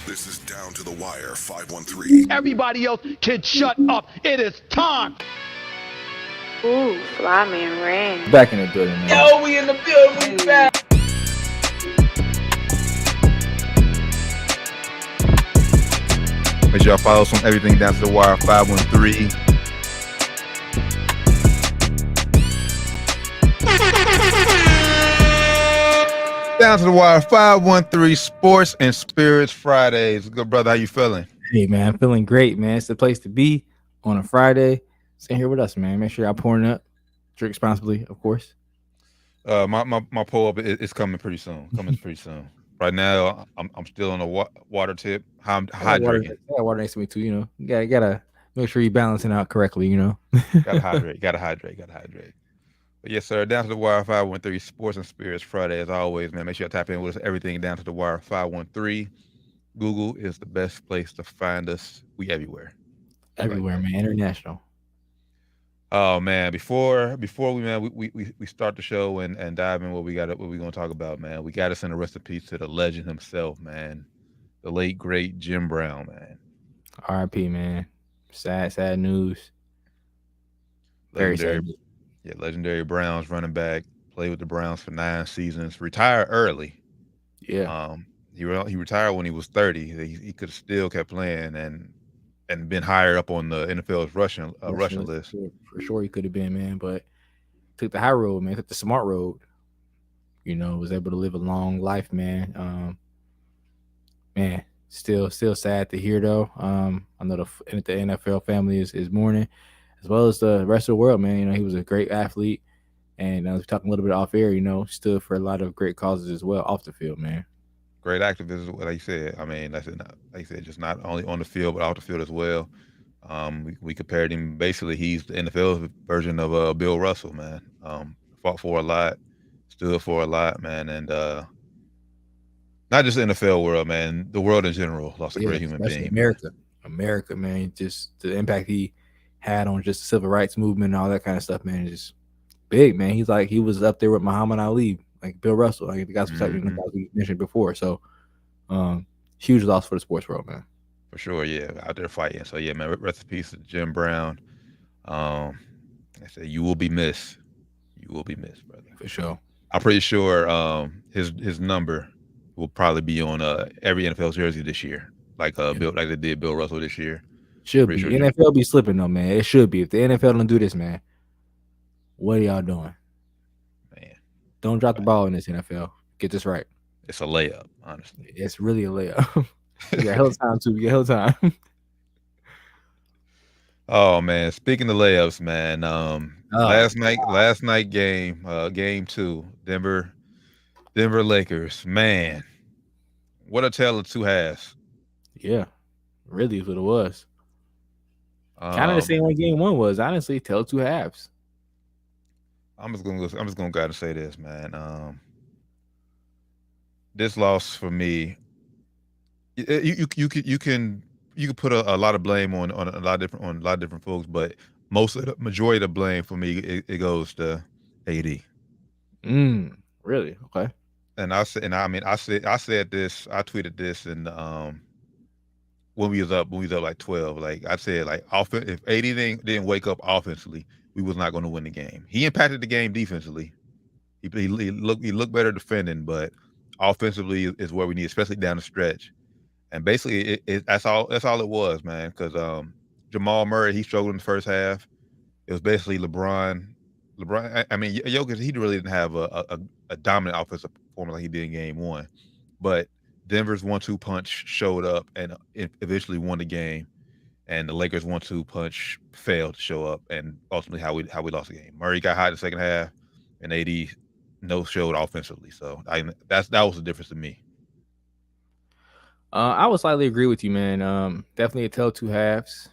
This is Down to the Wire 513. Everybody else can shut up. It is time. Ooh, Fly Man Ring. Back in the building, man. Yo, we in the building. We back. Make sure y'all follow us on everything Down to the Wire 513. Down to the Wire 513 Sports and Spirits Fridays. Good brother, how you feeling? Hey, man, feeling great, man. It's the place to be on a Friday. Stay here with us, man. Make sure y'all pouring up. Drink responsibly, of course. My pull up is coming pretty soon. Right now, I'm still on the water tip. I'm hydrating. I got water next to me too. You know, you gotta make sure you're balancing out correctly. You know, gotta hydrate. But yes, sir. Down to the Wire 513 Sports and Spirits Friday, as always, man. Make sure you tap in with us. Everything Down to the Wire 513. Google is the best place to find us. We everywhere, man. International. Oh man, before we start the show and dive in what we gonna talk about, man. We gotta send a rest in peace to the legend himself, man. The late great Jim Brown, man. R.I.P. man. Sad news. Very sad. Yeah, legendary Browns running back. Played with the Browns for 9 seasons. Retired early. Yeah. He retired when he was 30. He could have still kept playing and been higher up on the NFL's rushing list. For sure he could have been, man, but took the high road, man. Took the smart road. You know, was able to live a long life, man. Man, still sad to hear though. I know the NFL family is mourning, as well as the rest of the world, man. You know, he was a great athlete, and I was talking a little bit off air. You know, stood for a lot of great causes as well off the field, man. Great activist, like you said. I mean, that's it. Like you said, just not only on the field but off the field as well. We compared him. Basically, he's the NFL version of Bill Russell, man. Fought for a lot, stood for a lot, man, and not just the NFL world, man. The world in general lost a great human being. America, man. Just the impact he had on just the civil rights movement and all that kind of stuff, man. Just big, man. He was up there with Muhammad Ali. Like Bill Russell, like the guys we mentioned before. So, huge loss for the sports world, man. For sure, yeah, out there fighting. So, yeah, man, rest in peace to Jim Brown. I said you will be missed. You will be missed, brother. For sure. I'm pretty sure his number will probably be on every NFL jersey this year, like they did Bill Russell this year. Should be. Sure NFL be slipping though, man. It should be. If the NFL don't do this, man, what are y'all doing? Don't drop the ball in this NFL. Get this right. It's a layup, honestly. It's really a layup. You got hell time too. You got hell time. Oh man, speaking of layups, man. Last night game 2, Denver Lakers. Man, what a tale of two halves. Yeah, really is what it was. Kind of the same way game 1 was. Honestly, tale of two halves. I'm just gonna go and say this, man. This loss for me, you can put a lot of blame on a lot of different folks, but majority of the blame for me it goes to AD. Really? Okay. And I said this, I tweeted this, and when we was up like 12, like I said, like if AD didn't wake up offensively, we was not going to win the game. He impacted the game defensively. He looked better defending, but offensively is where we need, especially down the stretch. And basically, that's all it was, man. Because Jamal Murray, he struggled in the first half. It was basically LeBron. I mean, Jokic, he really didn't have a dominant offensive performance like he did in game 1, but Denver's 1-2 punch showed up and eventually won the game. And the Lakers 1-2 punch failed to show up, and ultimately how we lost the game. Murray got hot in the second half, and AD showed offensively. So that was the difference to me. I would slightly agree with you, man. Definitely a tale of two halves.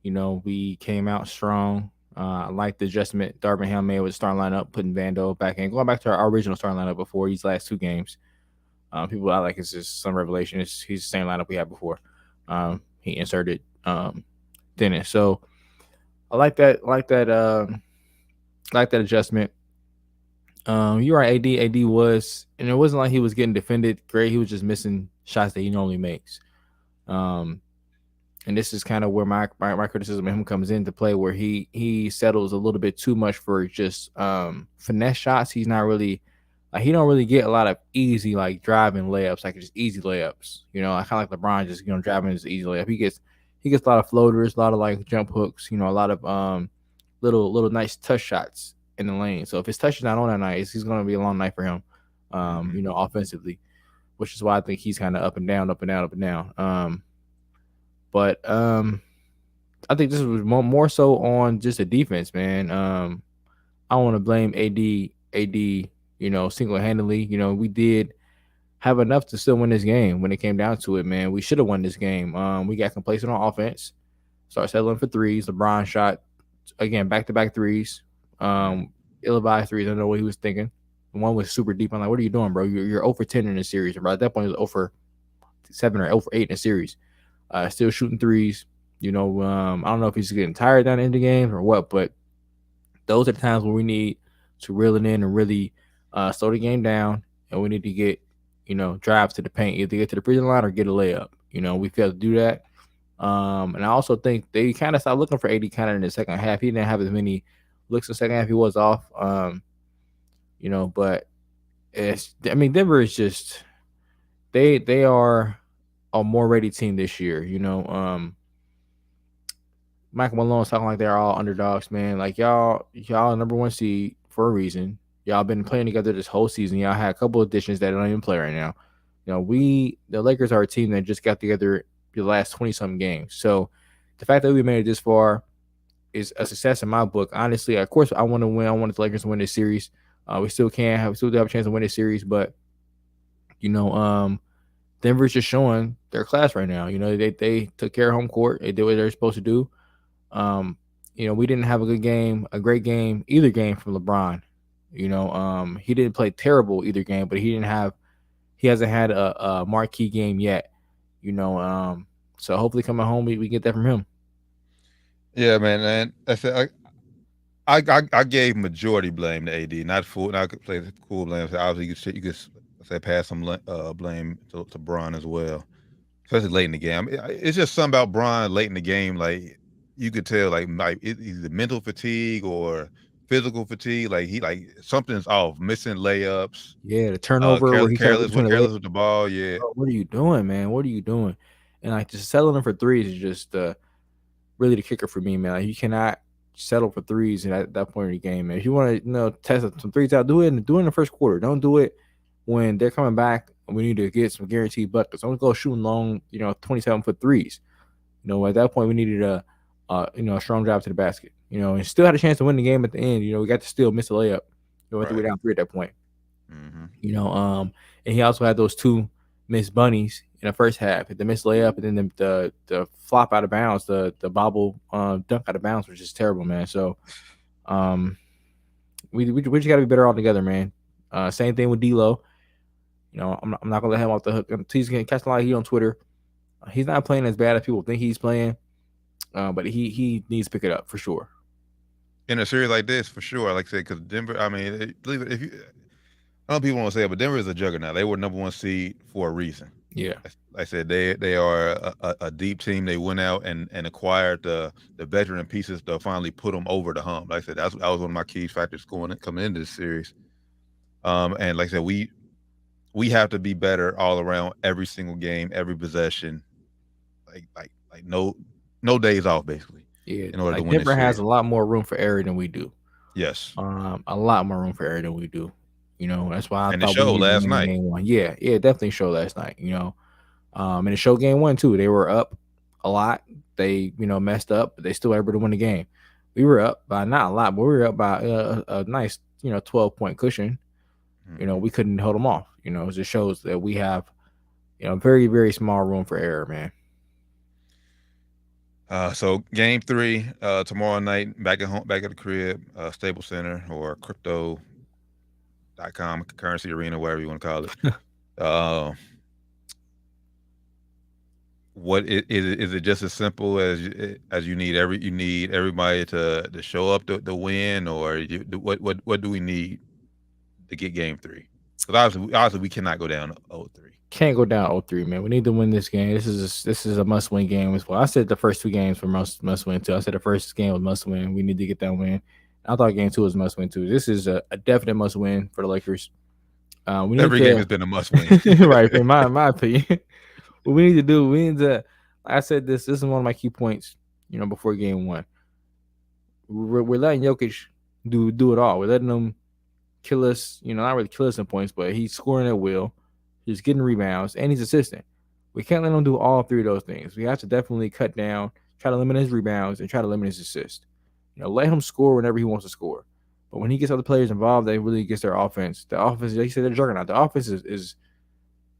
You know, we came out strong. I like the adjustment Darvin Ham made with the starting lineup, putting Vando back in, going back to our original starting lineup before these last 2 games. People I like it's just some revelation. He's the same lineup we had before. He inserted Dennis. So I like that adjustment. You're right, AD was, and it wasn't like he was getting defended great. He was just missing shots that he normally makes. Um, and this is kind of where my criticism of him comes into play, where he settles a little bit too much for just finesse shots. He's not really like he don't really get a lot of easy like driving layups, like just easy layups. I kind of like LeBron just driving his easy layup. He gets a lot of floaters, a lot of like jump hooks, a lot of little nice touch shots in the lane. So if his touch is not on that night, he's going to be a long night for him, offensively, which is why I think he's kind of up and down, up and down, up and down. But I think this was more so on just the defense, man. I don't want to blame AD, single handedly. We did have enough to still win this game when it came down to it, man. We should have won this game. We got complacent on offense, started settling for threes. LeBron shot again back-to-back threes. Ill-advised threes. I don't know what he was thinking. One was super deep. I'm like, what are you doing, bro? You're 0 for 10 in the series. Bro, at that point, it was 0 for 7 or 0 for 8 in the series. Still shooting threes. I don't know if he's getting tired down in the game or what, but those are the times where we need to reel it in and really slow the game down, and we need to get, drives to the paint, either get to the free throw line or get a layup. We failed to do that. And I also think they kind of stopped looking for AD kind of in the second half. He didn't have as many looks in the second half. He was off. But Denver is just they are a more ready team this year. Michael Malone's talking like they're all underdogs, man. Like y'all number one seed for a reason. Y'all been playing together this whole season. Y'all had a couple of additions that don't even play right now. The Lakers are a team that just got together the last 20-something games. So the fact that we made it this far is a success in my book. Honestly, of course, I want to win. I want the Lakers to win this series. We still do have a chance to win this series, but Denver's just showing their class right now. They took care of home court. They did what they're supposed to do. We didn't have a great game, either game from LeBron. He didn't play terrible either game, but he hasn't had a marquee game yet. So hopefully coming home we get that from him. Yeah, man. And I said I gave majority blame to AD, not full. Not play the cool blame. So obviously, you could say pass some blame to Bron as well, especially late in the game. It's just something about Bron late in the game, like you could tell, like either mental fatigue or physical fatigue. Like something's off, missing layups. Yeah, the turnover where careless with the ball. Yeah. Bro, what are you doing, man? What are you doing? And like just settling for threes is just really the kicker for me, man. Like, you cannot settle for threes at that point in the game, man. If you want to, test some threes out, do it in the first quarter. Don't do it when they're coming back and we need to get some guaranteed buckets. Don't go shooting long, 27-foot threes. At that point we needed a strong drive to the basket. And still had a chance to win the game at the end. We got to still miss a layup. Right. We were down 3 at that point. Mm-hmm. And he also had those 2 missed bunnies in the first half. The missed layup and then the flop out of bounds, the bobble dunk out of bounds, which is terrible, man. So we just got to be better all together, man. Same thing with D'Lo. I'm not gonna let him off the hook. He's getting catch a lot of heat on Twitter. He's not playing as bad as people think he's playing, but he needs to pick it up for sure. In a series like this, for sure. Like I said, because Denver, believe it, I know people want to say it, but Denver is a juggernaut. They were number one seed for a reason. Yeah. Like I said, they are a deep team. They went out and acquired the veteran pieces to finally put them over the hump. Like I said, that was one of my key factors coming into this series. And like I said, we have to be better all around, every single game, every possession. Like no days off, basically. Yeah. In order to win Denver this has series. a lot more room for error than we do. Yes. A lot more room for error than we do. That's why I and thought it showed we last win night. Game 1. Yeah, it definitely showed last night. And it showed game 1 too. They were up a lot. They messed up, but they still able to win the game. We were up by not a lot, but we were up by a nice 12-point cushion. Mm-hmm. We couldn't hold them off. It just shows that we have very, very small room for error, man. So game 3 tomorrow night, back at home, back at the crib, Staples Center or crypto.com, currency arena, whatever you want to call it. What is it just as simple as you need everybody to show up to win, or what do we need to get game 3? Because obviously we cannot go down 0-3. Can't go down 0-3, man. We need to win this game. This is a must win game as well. I said the first 2 games were must win too. I said the first game was must win. We need to get that win. I thought game 2 was must win too. This is a definite must win for the Lakers. We need Every to, game has been a must win. right? In my opinion, what we need to do, we need to. Like I said this is one of my key points. Before game 1, we're letting Jokic do it all. We're letting him kill us. Not really kill us in points, but he's scoring at will. He's getting rebounds and he's assisting. We can't let him do all 3 of those things. We have to definitely cut down, try to limit his rebounds, and try to limit his assists. Let him score whenever he wants to score. But when he gets other players involved, they really gets their offense. The offense, they say they're juggernaut. The offense is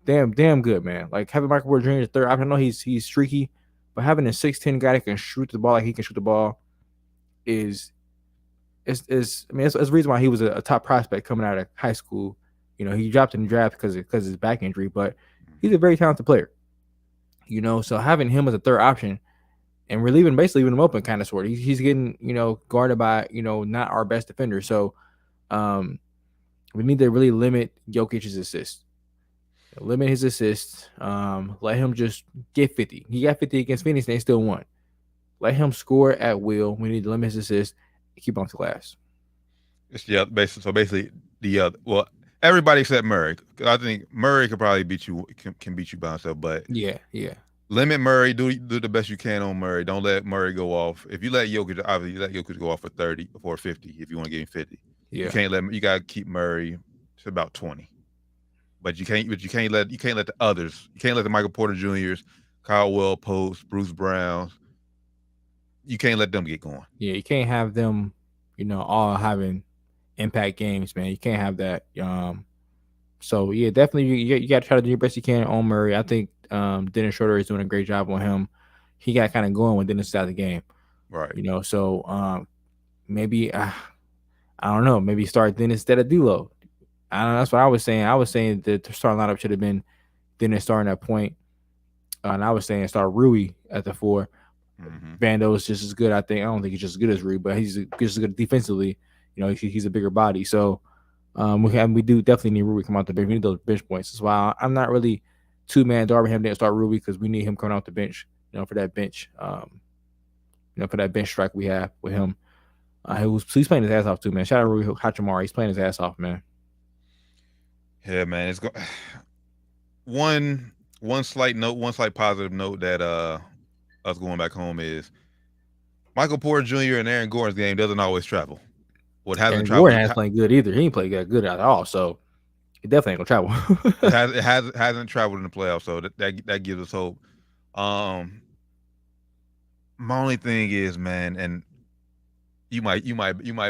damn good, man. Like having Michael Porter Jr. third. I know he's streaky, but having a 6'10" guy that can shoot the ball like he can shoot the ball is it's the reason why he was a top prospect coming out of high school. He dropped in the draft because of his back injury, but he's a very talented player. So having him as a third option and we're basically leaving him open kind of sort of. He's getting, guarded by, not our best defender. So we need to really limit Jokic's assists. Limit his assists. Let him just get 50. He got 50 against Phoenix and they still won. Let him score at will. We need to limit his assists and keep on to glass. Basically well, everybody except Murray. I think Murray could probably beat you, can beat you by himself, but yeah. Limit Murray. Do the best you can on Murray. Don't let Murray go off. If you let Jokic, obviously you let Jokic go off for 30 or 50. If you want to get him 50, you gotta keep Murray to about 20. But you can't let the others. You can't let the Michael Porter Juniors, Kyle Post, Bruce Browns. You can't let them get going. Yeah, you can't have them, all having impact games, man. You can't have that. So yeah, definitely you got to try to do your best you can on Murray. I think Dennis Schroeder is doing a great job on him. He got kind of going when Dennis started the game, right? So maybe I don't know. Maybe start Dennis instead of D'Lo. I don't know. That's what I was saying. I was saying that the starting lineup should have been Dennis starting at point, and I was saying start Rui at the 4. Vando is just as good. I don't think he's just as good as Rui, but he's just as good defensively. He's a bigger body. So we do definitely need Rui come out the bench. We need those bench points. That's why I'm not really two-man Darvingham didn't start Rui because we need him coming off the bench, for that bench, for that bench strike we have with him. He's playing his ass off too, man. Shout out Rui Hachimura. He's playing his ass off, man. Yeah, man. It's one slight positive note that us going back home is Michael Porter Jr. and Aaron Gordon's game doesn't always travel. Aaron Gordon hasn't played good either. He ain't played that good at all, so he definitely ain't gonna travel. it hasn't traveled in the playoffs, so that gives us hope. My only thing is, man, and you might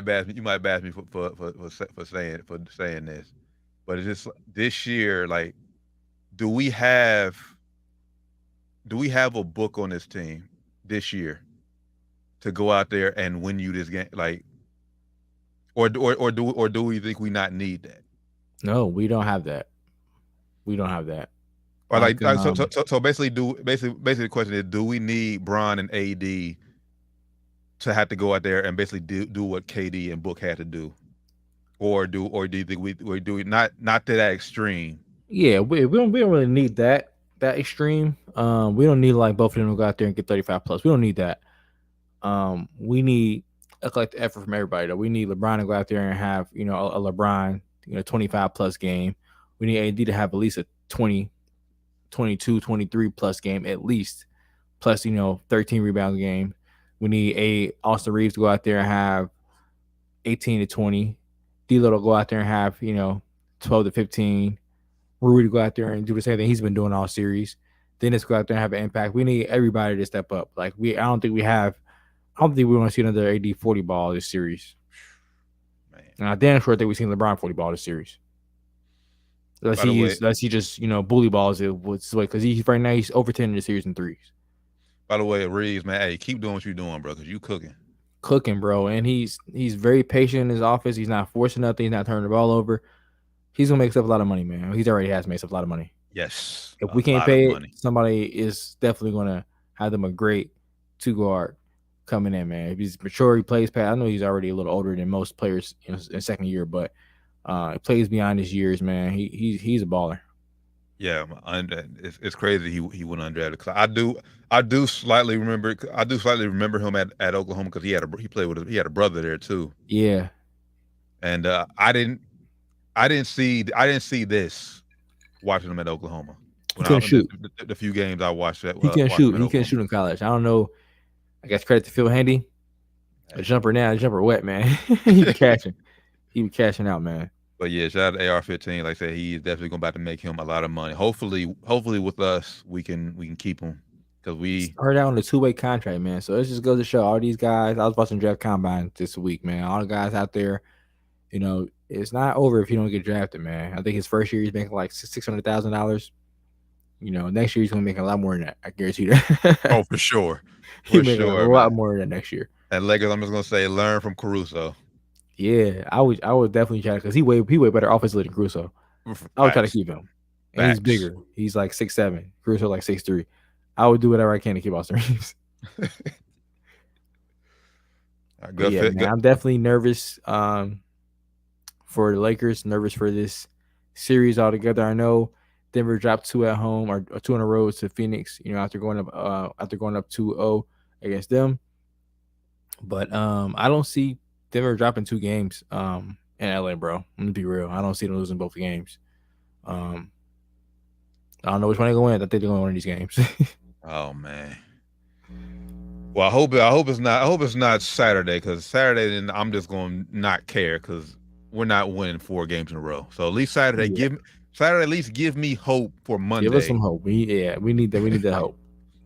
bash me for saying this, but it's just this year, like, do we have a book on this team this year to go out there and win you this game, like, or do we think we not need that? No, we don't have that. We don't have that. Or so basically the question is, do we need Bron and AD to have to go out there and basically do what KD and Book had to do, or do you think we do not to that extreme? Yeah, we don't really need that extreme. We don't need like both of them to go out there and get 35 plus. We don't need that. We need a collective effort from everybody though. We need LeBron to go out there and have a LeBron 25 plus game. We need AD to have at least a 20, 22, 23 plus game at least, plus 13 rebound game. We need Austin Reeves to go out there and have 18 to 20. D'Lo to go out there and have 12 to 15. Rui to go out there and do the same thing he's been doing all series. Dennis go out there and have an impact. We need everybody to step up. Like I don't think we want to see another AD 40 ball this series. Man. And I damn sure think we've seen LeBron 40 ball this series. Unless he just bully balls it what's way because right now he's over 10 in the series in threes. By the way, Reeves, man, hey, keep doing what you're doing, bro, because you cooking, bro, and he's very patient in his office. He's not forcing nothing. He's not turning the ball over. He's gonna make us up a lot of money, man. He's already has made us up a lot of money. Yes. If we can't pay it, somebody is definitely gonna have them a great 2-guard coming in, man. If he's mature, he plays past. I know he's already a little older than most players in second year, but He plays beyond his years, man. He's a baller. Yeah, it's crazy he went undrafted. 'Cause I do slightly remember him at Oklahoma because he had a brother there too. Yeah, And I didn't see this watching him at Oklahoma. he couldn't shoot. The few games I watched that He couldn't shoot. He couldn't shoot in college. I don't know. I guess credit to Phil Handy. A jumper now, a jumper wet, man. He be catching. He be cashing out, man. But yeah, shout out to AR-15. Like I said, he's definitely going about to make him a lot of money. Hopefully with us, we can keep him because we heard out on a 2-way contract, man. So it just goes to show all these guys. I was watching draft combine this week, man. All the guys out there, you know, it's not over if you don't get drafted, man. I think his first year he's making like $600,000. You know, next year he's gonna make a lot more than that. I guarantee you that. Oh, for sure. He's making a lot more than that next year. And Lakers, I'm just gonna say, learn from Caruso. Yeah, I would definitely try because he way better offensively than Caruso. I would try to keep him. And he's bigger. He's like 6'7". Caruso like 6'3". I would do whatever I can to keep Austin Reeves. Man, I'm definitely nervous for the Lakers. Nervous for this series altogether. I know Denver dropped 2 at home or 2 on the road to Phoenix. You know, after going up 2-0 against them. But I don't see Denver dropping 2 games in LA, bro. I'm gonna be real. I don't see them losing both games. I don't know which one they're gonna win. I think they're gonna win these games. Oh man. Well, I hope it's not Saturday because Saturday then I'm just gonna not care because we're not winning 4 games in a row. So at least Saturday, give me hope for Monday. Give us some hope. We need that. We need that hope.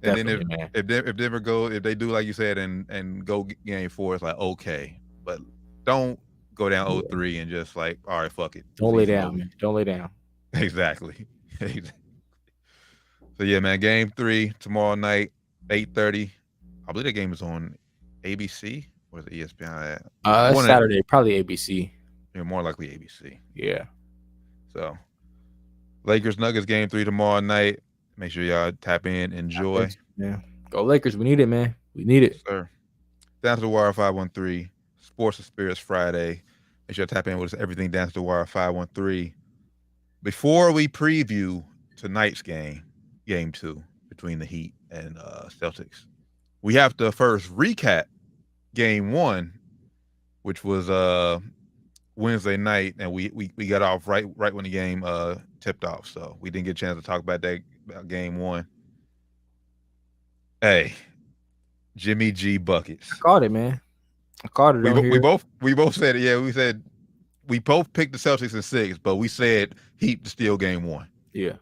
And then if Denver if they do like you said and go game 4, it's like okay, but don't go down 0-3 and just like all right, fuck it. Don't lay down, man. Don't lay down. Exactly. So yeah, man. Game 3 tomorrow night, 8:30. I believe the game is on ABC or is it ESPN? Saturday, probably ABC. Yeah, more likely ABC. Yeah. So Lakers Nuggets game 3 tomorrow night. Make sure y'all tap in, enjoy. Yeah. Go Lakers. We need it, man. We need it. Yes, sir. Down to the Wire 513. Sports and Spirits Friday. Make sure to tap in with us. Everything Down to the Wire 513. Before we preview tonight's game 2 between the Heat and Celtics, we have to first recap game 1, which was Wednesday night, and we got off right when the game tipped off. So we didn't get a chance to talk about game 1. Hey, Jimmy G buckets. I caught it, man. I caught it. We both said it. Yeah, we said we both picked the Celtics in 6, but we said Heat to steal game 1. Yeah.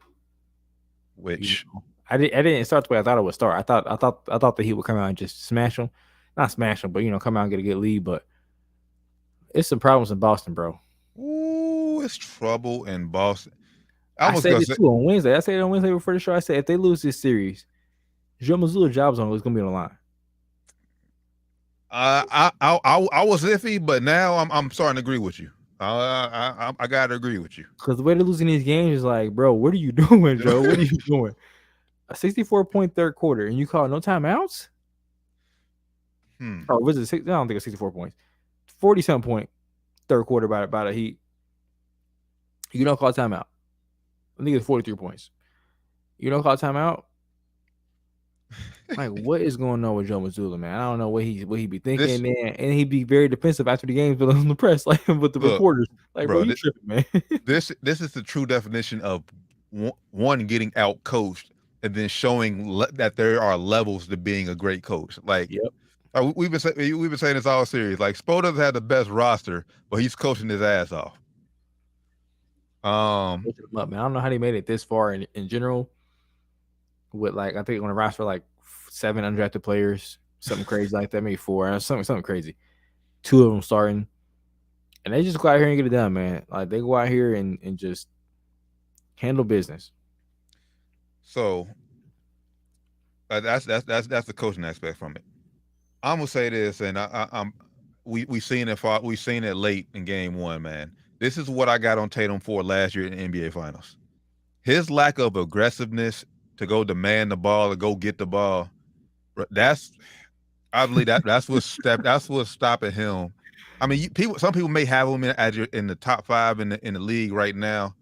Which I didn't start the way I thought it would start. I thought the Heat would come out and just smash them. Not smash them, but come out and get a good lead. But it's some problems in Boston, bro. Ooh, it's trouble in Boston. I said it too on Wednesday. I said it on Wednesday before the show. I said if they lose this series, Joe Mazzulla's job's on. It's gonna be on the line. I was iffy, but now I'm starting to agree with you. I gotta agree with you because the way they're losing these games is like, bro, what are you doing, Joe? What are you doing? A 64-point third quarter, and you call no timeouts? Or was it 6? I don't think it's 64 points. 40-something point third quarter by the Heat. You don't call timeout. I think it's 43 points. You don't call timeout. Like, what is going on with Joe Mazzulla, man? I don't know what he be thinking, man. And he'd be very defensive after the game on the press, like with the reporters. Like, bro, you tripping, man. This is the true definition of one getting out coached and then showing that there are levels to being a great coach. Like, we've been saying this all series. Like, Spo doesn't have the best roster, but he's coaching his ass off. Man, I don't know how they made it this far in general. With like, I think on the roster like 7 undrafted players, something crazy like that, maybe 4, something crazy. 2 of them starting, and they just go out here and get it done, man. Like they go out here and just handle business. So that's the coaching aspect from it. I'm gonna say this, and we've seen it late in game 1, man. This is what I got on Tatum for last year in the NBA Finals. His lack of aggressiveness to go demand the ball or go get the ball. I believe that's what's stopping him I mean, some people may have him in the top 5 in the league right now,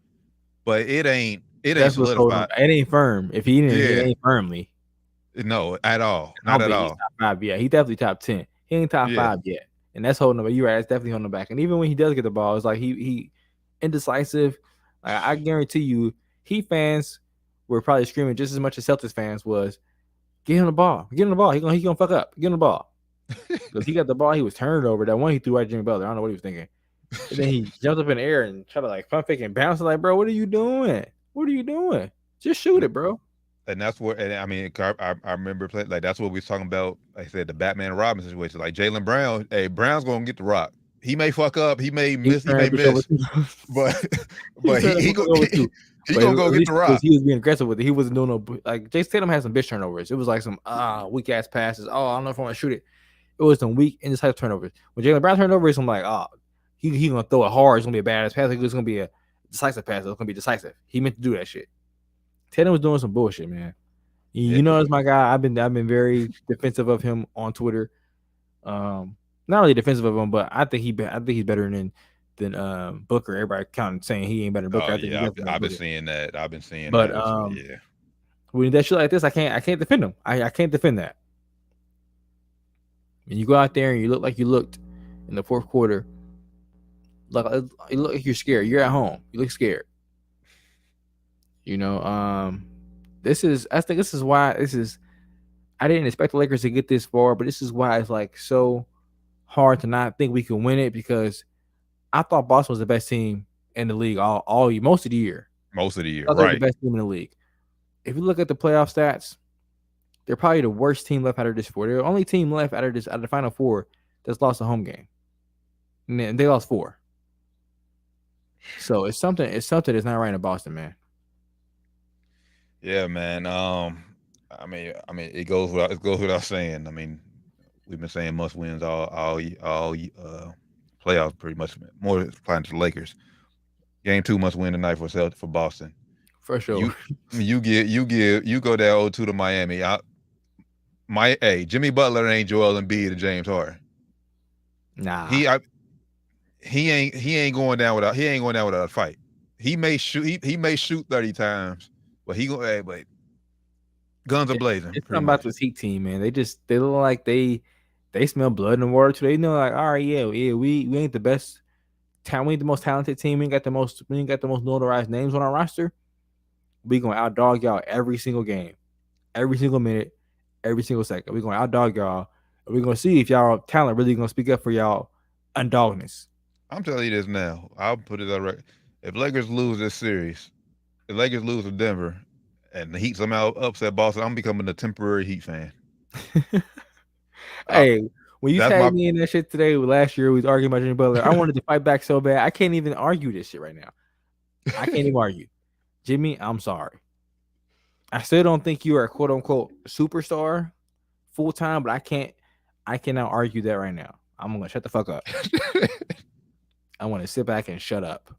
but it ain't That's what's holding him. solidified. It ain't firm. If he didn't, it Yeah, ain't firmly. no, at all, I don't not at think he's all. top 5 yet. He definitely top 10. He ain't top Yeah. 5 yet, and that's holding him. But you're right. It's definitely holding him back. And even when he does get the ball, it's like he indecisive. Like, I guarantee you, Heat fans were probably screaming just as much as Celtics fans was. Get him the ball. Get him the ball. He gonna fuck up. Get him the ball. Because he got the ball, he was turned over. That one he threw at Jimmy Butler. I don't know what he was thinking. And then he jumped up in the air and tried to like pump fake and bounce. Like, bro, what are you doing? What are you doing? Just shoot it, bro. And that's what, and I mean, I remember playing, like, that's what we was talking about. Like I said, the Batman and Robin situation. Like Jaylen Brown, hey, Brown's gonna get the rock. He may fuck up, he may miss, but he gonna go get the rock. He was being aggressive with it. He wasn't doing no, like, Jay Tatum had some bitch turnovers. It was like some weak ass passes. Oh, I don't know if I want to shoot it. It was some weak indecisive turnovers. When Jaylen Brown turned over, I'm like, oh, he gonna throw it hard. It's gonna be a badass pass. It's gonna be a decisive pass. It's gonna be decisive. He meant to do that shit. Tatum was doing some bullshit, man. You know, as my guy, I've been very defensive of him on Twitter. Not really defensive of him, but I think he's better than Booker. Everybody kind of saying he ain't better than Booker. I've been seeing that. But yeah. When that shit like this, I can't defend him. I can't defend that. When you go out there and you look like you looked in the fourth quarter, like you look like you're scared. You're at home. You look scared. You know, I think this is why I didn't expect the Lakers to get this far, but this is why it's like so hard to not think we can win it, because I thought Boston was the best team in the league most of the year. Most of the year, They're right? the best team in the league. If you look at the playoff stats, they're probably the worst team left out of this four. They're the only team left out of the Final Four that's lost a home game, and they lost 4. So it's something that's not right in Boston, man. Yeah, man. I mean, it goes without saying. I mean, we've been saying must wins all playoffs pretty much. More applying to the Lakers. Game 2 must win tonight for Boston. For sure. You go down 0-2 to Miami. Jimmy Butler ain't Joel Embiid or James Harden. Nah. He ain't going down without a fight. He may shoot 30 times, but but guns are blazing. It's something about this Heat team, man. They look like they smell blood in the water too. They know, like, all right, yeah, we ain't the best talent, we ain't the most talented team. We ain't got the most notarized names on our roster. We gonna outdog y'all every single game, every single minute, every single second. We gonna outdog y'all, and we gonna see if y'all talent really gonna speak up for y'all undogness. I'm telling you this now. I'll put it on record. If Lakers lose this series, if Lakers lose to Denver, and the Heat somehow upset Boston, I'm becoming a temporary Heat fan. Hey, when you tagged me in that shit today, last year we was arguing about Jimmy Butler. I wanted to fight back so bad. I can't even argue this shit right now. I can't even argue. Jimmy, I'm sorry. I still don't think you are a quote unquote superstar full time, but I cannot argue that right now. I'm gonna shut the fuck up. I want to sit back and shut up.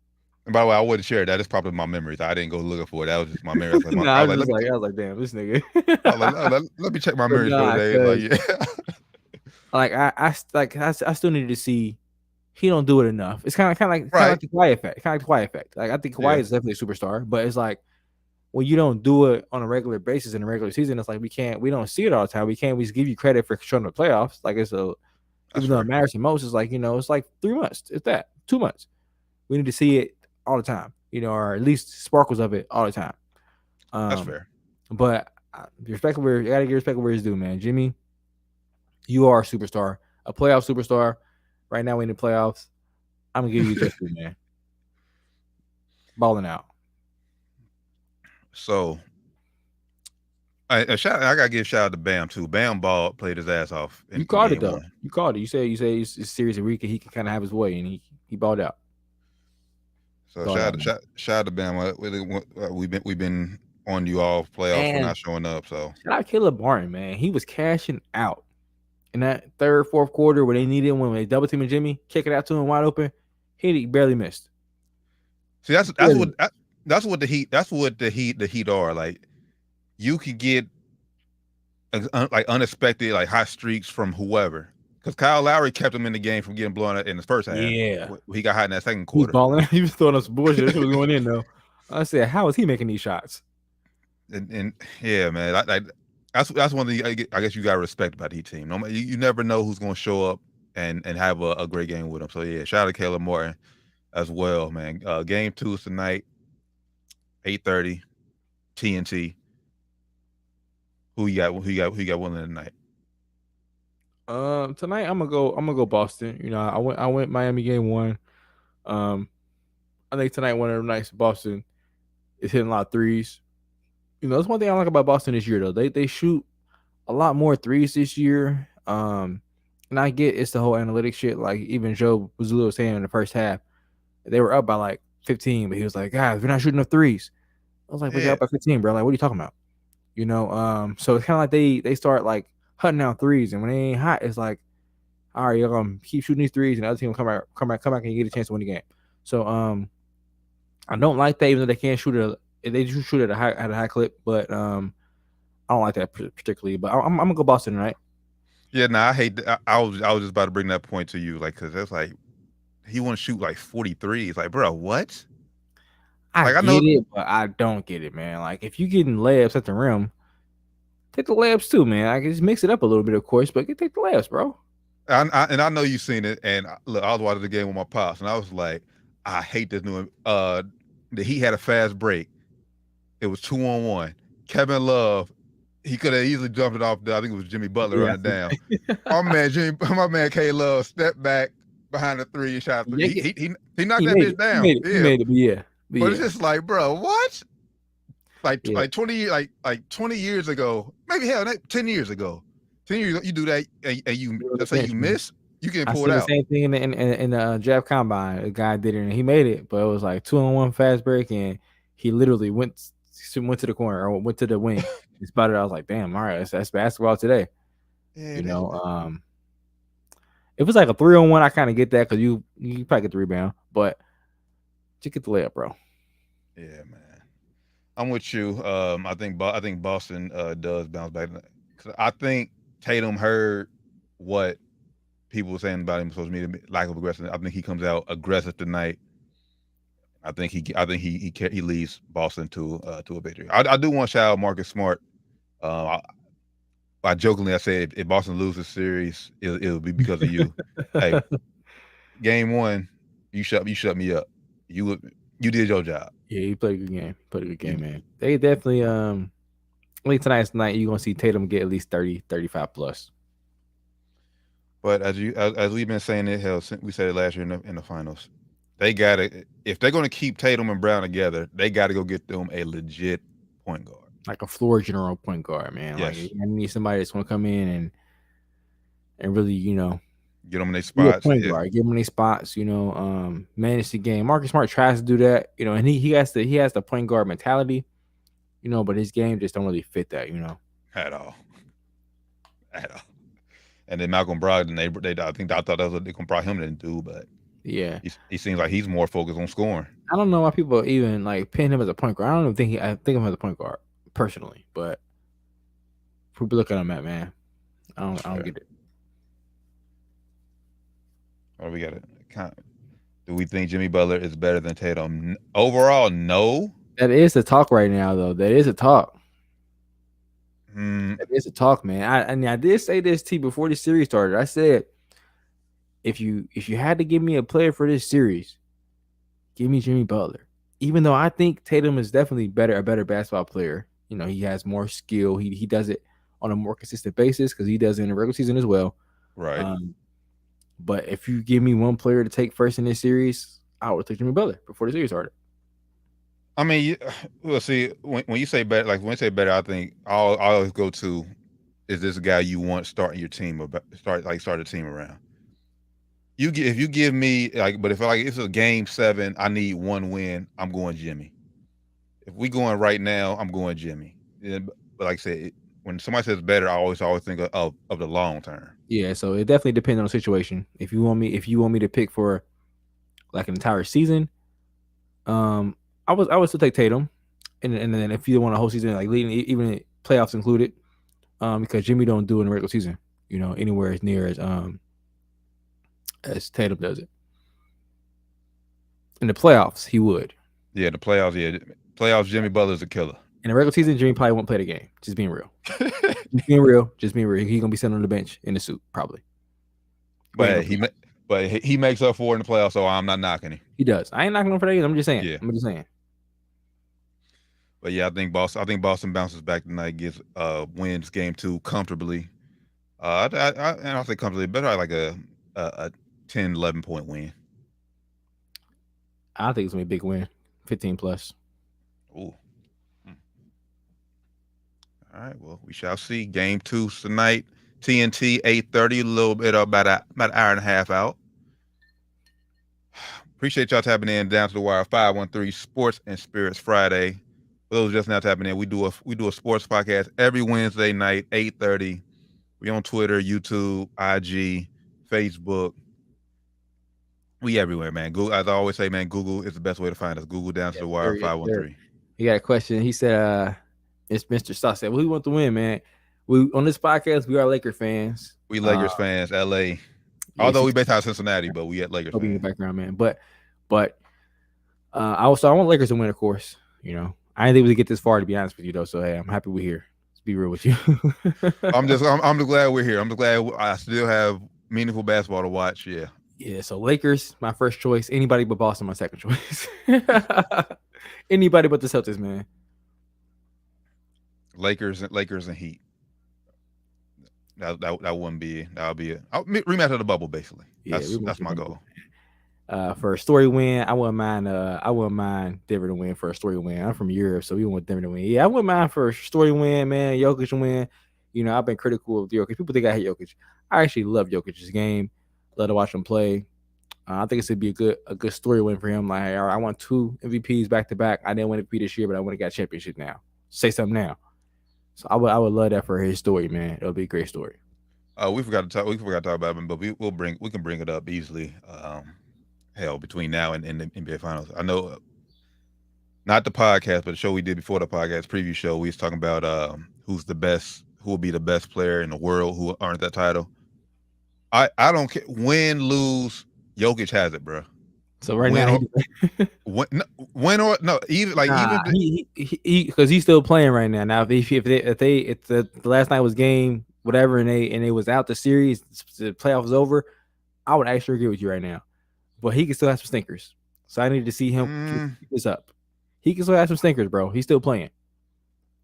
And by the way, I wouldn't share that. It's probably my memories. I didn't go looking for it. That was just my memories. I was like, damn, this nigga. Let me check my memories for the day. I still need to see. He don't do it enough. It's kind of like the Kawhi effect. Like, I think Kawhi is definitely a superstar, but it's like when you don't do it on a regular basis in a regular season, it's like we don't see it all the time. We just give you credit for showing the playoffs. Like, even though it matters the most, it's like, it's like 3 months. It's 2 months. We need to see it all the time, or at least sparkles of it all the time. That's fair. But you gotta give respect where it's due, man. Jimmy, you are a superstar, a playoff superstar. Right now, we in the playoffs. I'm gonna give you just due, man. Balling out. So, I gotta give a shout out to Bam too. Bam played his ass off. You called it though. You called it. You say it's a series of week, and he can kind of have his way, and he balled out. So shout out to Bam. We've been on you all playoffs for not showing up. So shout out Caleb Martin, man. He was cashing out in that third, fourth quarter where they needed him, when they double teaming Jimmy, kick it out to him wide open. He barely missed. See, that's what the Heat are. Like, you could get like unexpected, like hot streaks from whoever, because Kyle Lowry kept him in the game from getting blown out in the first half. Yeah. He got hot in that second He was quarter. balling. He was throwing us bullshit. That shit was going in though. I said, how is he making these shots? And yeah, man, that's one thing I guess you got to respect about the team. You never know who's going to show up and have a great game with them. So yeah, shout out to Caleb Martin as well, man. Game 2 is tonight, 8:30, TNT. Who you got winning tonight? Tonight I'm gonna go Boston. You know, I went Miami game 1. I think tonight one of the nights Boston is hitting a lot of threes. You know, that's one thing I like about Boston this year though. They shoot a lot more threes this year. And I get it's the whole analytics shit. Like even Joe was a little saying in the first half, they were up by like 15, but he was like, guys, we're not shooting enough threes. I was like, we got up by 15, bro. Like, what are you talking about? You know, so it's kind of like they start like hunting down threes, and when they ain't hot, it's like, all right, you're gonna keep shooting these threes, and the other team will come back, and you get a chance to win the game. So I don't like that, even though they can't shoot it. They do shoot at a high clip, but I don't like that particularly. But I'm gonna go Boston tonight. Yeah, I hate that. I was just about to bring that point to you, like, because that's like he want to shoot like 43. It's like, bro, what? I get it, but I don't get it, man. Like, if you getting layups at the rim, take the layups too, man. I can just mix it up a little bit, of course, but take the layups, bro. And I know you've seen it. And look, I was watching the game with my pops, and I was like, I hate this new. That he had a fast break. It was 2-on-1. Kevin Love, he could have easily jumped it off. I think it was Jimmy Butler running down. my man K Love stepped back behind the three and shot 3. He knocked that bitch down. He made it, yeah. But it's just like, bro, what? Like 20 years ago, maybe hell, 10 years ago. 10 years ago, you do that and you let's say you miss, you can pull it out. The same thing in the draft combine. A guy did it and he made it, but it was like 2-on-1 fast break, and he literally went to the corner or went to the wing. He spotted it. I was like, damn, all right, that's basketball today. Yeah, you know, if it's like a 3-on-1, I kind of get that because you probably get the rebound, but just get the layup, bro. Yeah, man, I'm with you. I think Boston does bounce back. I think Tatum heard what people were saying about him on social media, lack of aggression. I think he comes out aggressive tonight. I think he leads Boston to a victory. I do want to shout out Marcus Smart. I jokingly said if Boston loses series, it'll be because of you. Hey, game 1, you shut me up. You did your job. Yeah, you played a good game. Man. They definitely I think tonight's night you're gonna see Tatum get at least 30, 35 plus. But as we've been saying it, hell, we said it last year in the finals. They gotta, if they're gonna keep Tatum and Brown together, they gotta go get them a legit point guard. Like a floor general point guard, man. Yes. Like I need somebody that's gonna come in and really, you know, get them in their spots. Point guard, get them in their spots, you know, manage the game. Marcus Smart tries to do that, you know, and he has the point guard mentality, you know, but his game just don't really fit that, you know. At all. And then Malcolm Brogdon, I thought that's what they brought him to do, but yeah, he seems like he's more focused on scoring. I don't know why people even like pin him as a point guard. I don't even think I think of him as a point guard personally, but people look at him at, man, I don't get it. What we got it? Do we think Jimmy Butler is better than Tatum? Overall, no. That is the talk right now, though. That is a talk. That is a talk, man. I did say this to you before the series started. I said, if you had to give me a player for this series, give me Jimmy Butler. Even though I think Tatum is definitely a better basketball player. You know, he has more skill. He does it on a more consistent basis because he does it in the regular season as well. Right. But if you give me one player to take first in this series, I would take Jimmy Butler before the series started. I mean, we'll see. When you say better, I think I'll always go to, is this a guy you want starting your team or start a team around? If you give me but if it's a game 7, I need one win, I'm going Jimmy. If we going right now, I'm going Jimmy. Yeah, but like I said, when somebody says better, I always think of the long term. Yeah, so it definitely depends on the situation. If you want me to pick for like an entire season, I would still take Tatum, and then if you want a whole season, like leading playoffs included, because Jimmy don't do it in the regular season, you know, anywhere as near as as Tatum does it. In the playoffs, he would. Yeah, the playoffs. Yeah, playoffs. Jimmy Butler's a killer. In the regular season, Jimmy probably won't play the game. Just being real. Just being real. Just being real. He's gonna be sitting on the bench in the suit, probably. But he makes up for it in the playoffs, so I'm not knocking him. He does. I ain't knocking him for that either. I'm just saying. Yeah. I'm just saying. But yeah, I think Boston bounces back tonight, gets wins game 2 comfortably. And I'll say comfortably, better like a 10, 11 point win. I think it's gonna be a big win. 15 plus. Ooh. All right, well, we shall see. Game 2 tonight, TNT, 8:30, a little bit about an hour and a half out. Appreciate y'all tapping in. Down to the Wire 513 Sports and Spirits Friday. For those just now tapping in, we do a sports podcast every Wednesday night, 8:30. We on Twitter, YouTube, IG, Facebook. We everywhere, man. Google, as I always say, man, Google is the best way to find us. Google Down to the Wire 513. He got a question. He said, it's Mr. Sauce said, well, we want to win, man. We on this podcast, we are Laker fans. We Lakers fans, LA. Although we based out of Cincinnati, but we at Lakers fans. In the background, man. But I want Lakers to win, of course. You know, I didn't think we could get this far, to be honest with you, though. So hey, I'm happy we're here. Let's be real with you. I'm just glad we're here. I'm just glad I still have meaningful basketball to watch. Yeah. Yeah. So Lakers, my first choice. Anybody but Boston, my second choice. Anybody but the Celtics, man. Lakers and Heat. That wouldn't be. That'll be a rematch of the bubble, basically. Yeah, that's my goal. For a story win, I wouldn't mind Denver to win for a story win. I'm from Europe, so we want Denver to win. Yeah, I wouldn't mind for a story win, man. Jokic to win. You know, I've been critical of Jokic. People think I hate Jokic. I actually love Jokic's game. Love to watch him play. I think it's gonna be a good story win for him. Like, all right, I won 2 MVPs back to back. I didn't win MVP this year, but I want to get a championship now. Say something now. So I would love that for his story, man. It'll be a great story. We forgot to talk about him, but we can bring it up easily. Hell, between now and the NBA Finals. I know, not the podcast, but the show we did before the podcast, preview show, we was talking about who will be the best player in the world who earned that title. I don't care, win, lose, Jokic has it, bro. So right now, win or no, even he because he's still playing right now. Now, if the last night was game whatever, and they was out the series, the playoff was over, I would actually agree with you right now. But he can still have some stinkers, so I need to see him keep this up. He can still have some stinkers, bro. He's still playing.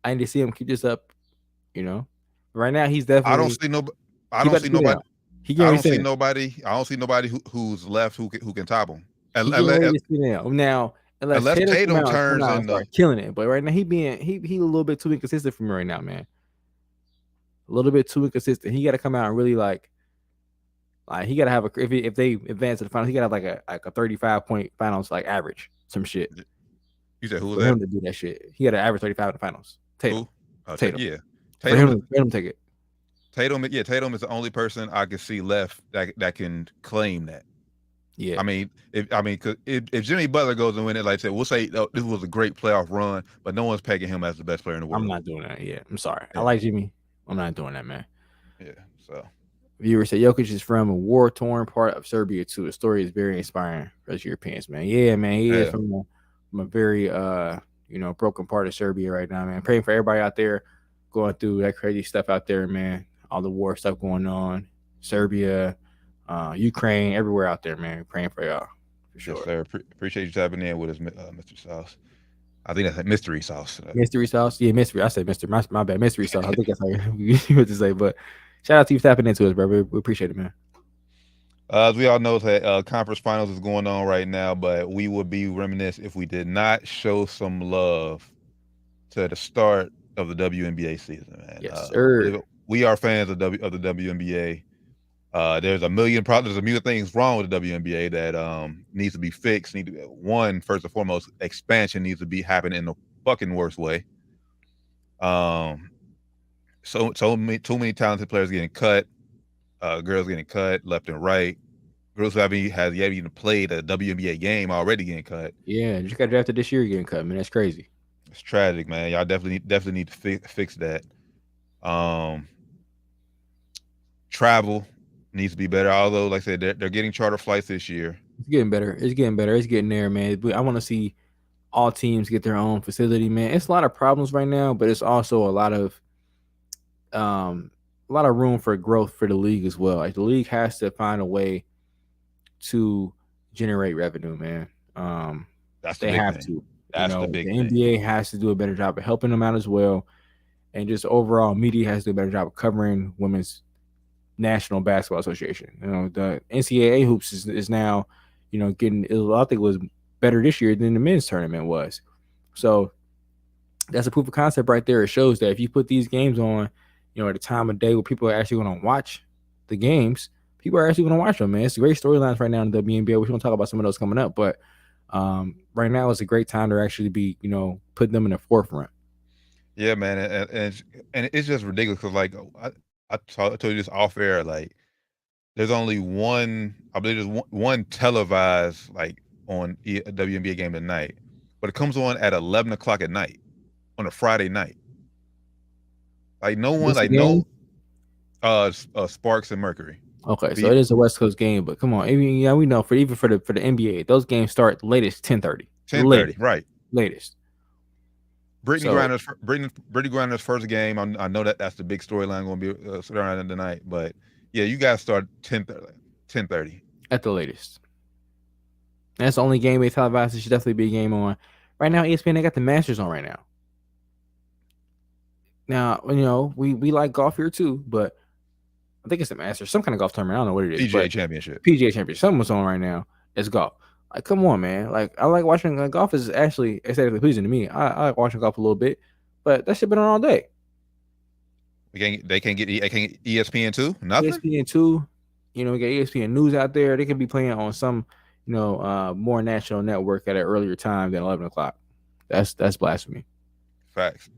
I need to see him keep this up. You know, right now he's definitely. I don't see nobody. I don't see nobody who's left who can top him. Unless Tatum turns into killing it, but right now he a little bit too inconsistent for me right now, man. A little bit too inconsistent. He got to come out and really like he got to have if they advance to the finals, he got to have like a 35-point finals like average, some shit. You said who was for him to do that shit? He got to average 35 in the finals. Tatum. Tatum. Yeah. Tatum. For him to take it. Tatum is the only person I can see left that can claim that. Yeah. I mean, if Jimmy Butler goes and win it, like I said, we'll say this was a great playoff run, but no one's pegging him as the best player in the world. I'm not doing that. Yeah, I'm sorry. Yeah. I like Jimmy. I'm not doing that, man. Yeah. So, viewer said Jokic is from a war-torn part of Serbia too. The story is very inspiring for us Europeans, man. Yeah, man. He is from a very broken part of Serbia right now, man. Praying for everybody out there going through that crazy stuff out there, man. All the war stuff going on, Serbia, Ukraine, everywhere out there, man. Praying for y'all, for sure. Yes, sir. Appreciate you tapping in with us, Mr. Sauce. I think that's a mystery sauce. Mystery sauce? Yeah, mystery. I said mystery. My bad. Mystery sauce. I think that's how you what to say. But shout out to you for tapping into us, bro. We appreciate it, man. As we all know, conference finals is going on right now, but we would be remiss if we did not show some love to the start of the WNBA season, man. Yes, sir. We are fans of the WNBA. There's a million things wrong with the WNBA that needs to be fixed. One, first and foremost, expansion needs to be happening in the fucking worst way. Too many talented players getting cut, girls getting cut left and right. Girls who haven't even played a WNBA game already getting cut. Yeah, just got drafted this year getting cut, man. That's crazy. It's tragic, man. Y'all definitely need to fix that. Travel needs to be better. Although, like I said, they're getting charter flights this year. It's getting better. It's getting better. It's getting there, man. I want to see all teams get their own facility, man. It's a lot of problems right now, but it's also a lot of room for growth for the league as well. Like the league has to find a way to generate revenue, man. That's the They big have thing. to. That's the big thing. NBA has to do a better job of helping them out as well, and just overall media has to do a better job of covering women's National Basketball Association. The NCAA hoops is now, getting. I think it was better this year than the men's tournament was. So that's a proof of concept right there. It shows that if you put these games on, at a time of day where people are actually going to watch the games, people are actually going to watch them, man. It's great storylines right now in the WNBA. We're going to talk about some of those coming up, but right now it's a great time to actually be, putting them in the forefront. Yeah, man, and it's just ridiculous because like I told you this off air, like there's only one, I believe there's one televised like on a WNBA game tonight, but it comes on at 11 o'clock at night on a Friday night. Like no one, like no, Sparks and Mercury. Okay, so it is a West Coast game, but come on, we know for the NBA, those games start latest 10:30. 10:30, right? Latest. Brittany Griner's first game. I know that's the big storyline going to be surrounding tonight, but yeah, you guys start 10:30 at the latest. That's the only game they televised. It should definitely be a game on. Right now, ESPN, they got the Masters on right now. Now, we like golf here too, but I think it's the Masters, some kind of golf tournament. I don't know what it is. PGA Championship. Something's on right now. It's golf. Like, come on, man. Like, I like watching golf. Is actually aesthetically pleasing to me. I like watching golf a little bit, but that shit been on all day. They can't get ESPN too. Nothing. ESPN two. We got ESPN News out there. They could be playing on some, more national network at an earlier time than 11 o'clock. That's blasphemy. Facts.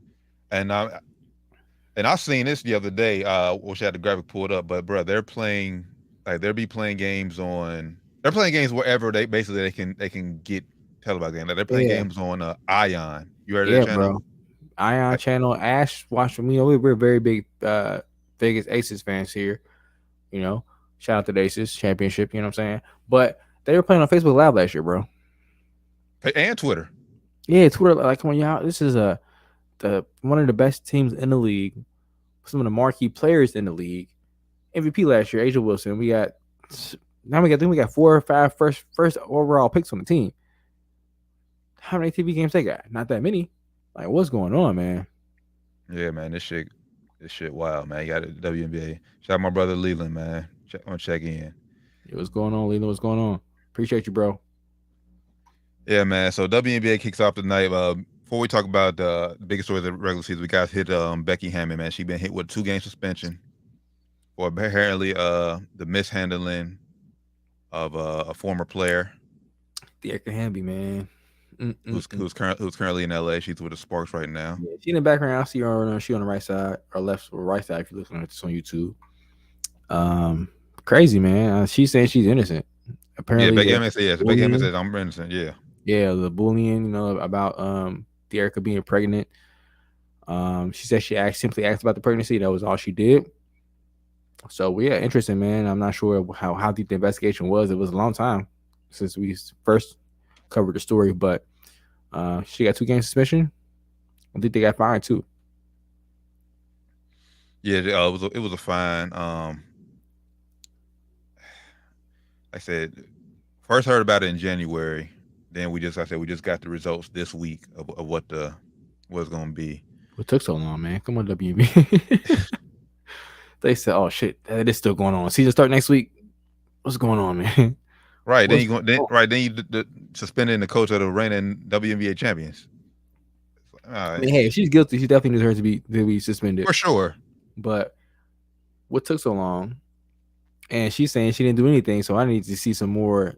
And I seen this the other day. Wish I had the graphic pulled up, but bro, they'll be playing games on. They're playing games wherever they can get televised games. Like they're playing games on Ion. You heard that channel? Bro. Ion channel. Ash watching me. We're very big Vegas Aces fans here. Shout out to the Aces championship. You know what I'm saying? But they were playing on Facebook Live last year, bro. And Twitter. Yeah, Twitter. Like, come on, y'all. This is one of the best teams in the league. Some of the marquee players in the league. MVP last year, Asia Wilson. We got 4 or 5 first overall picks on the team. How many TV games they got? Not that many. Like, what's going on, man? Yeah, man, this shit wild, man. You got the WNBA. Shout out my brother Leland, man. Check in. Yeah, what's going on, Leland? What's going on? Appreciate you, bro. Yeah, man. So WNBA kicks off tonight. Before we talk about the biggest story of the regular season, we got hit Becky Hammond, man. She been hit with a 2-game suspension for apparently the mishandling of a former player. Erica Hamby, man. Who's currently in LA. She's with the Sparks right now. Yeah, she in the background. I see her. She on the right side or left or right side if you're looking at this on YouTube. Crazy, man. She's saying she's innocent. Apparently, Becky Hammond says yes. Becky Hammond says I'm innocent. Yeah. Yeah, the bullying, about Erica being pregnant. She said she simply asked about the pregnancy. That was all she did. So yeah, interesting, man. I'm not sure how deep the investigation was. It was a long time since we first covered the story, but she got 2-game suspension. I think they got fined too. Yeah, it was a fine. Like I said, first heard about it in January. Then we just got the results this week of what's going to be. What took so long, man? Come on, WB. They said, "Oh shit, that is still going on. Season start next week. What's going on, man?" Right. Then you suspending the coach of the reigning WNBA champions. I mean, hey, if she's guilty, she definitely deserves to be suspended for sure. But what took so long? And she's saying she didn't do anything, so I need to see some more,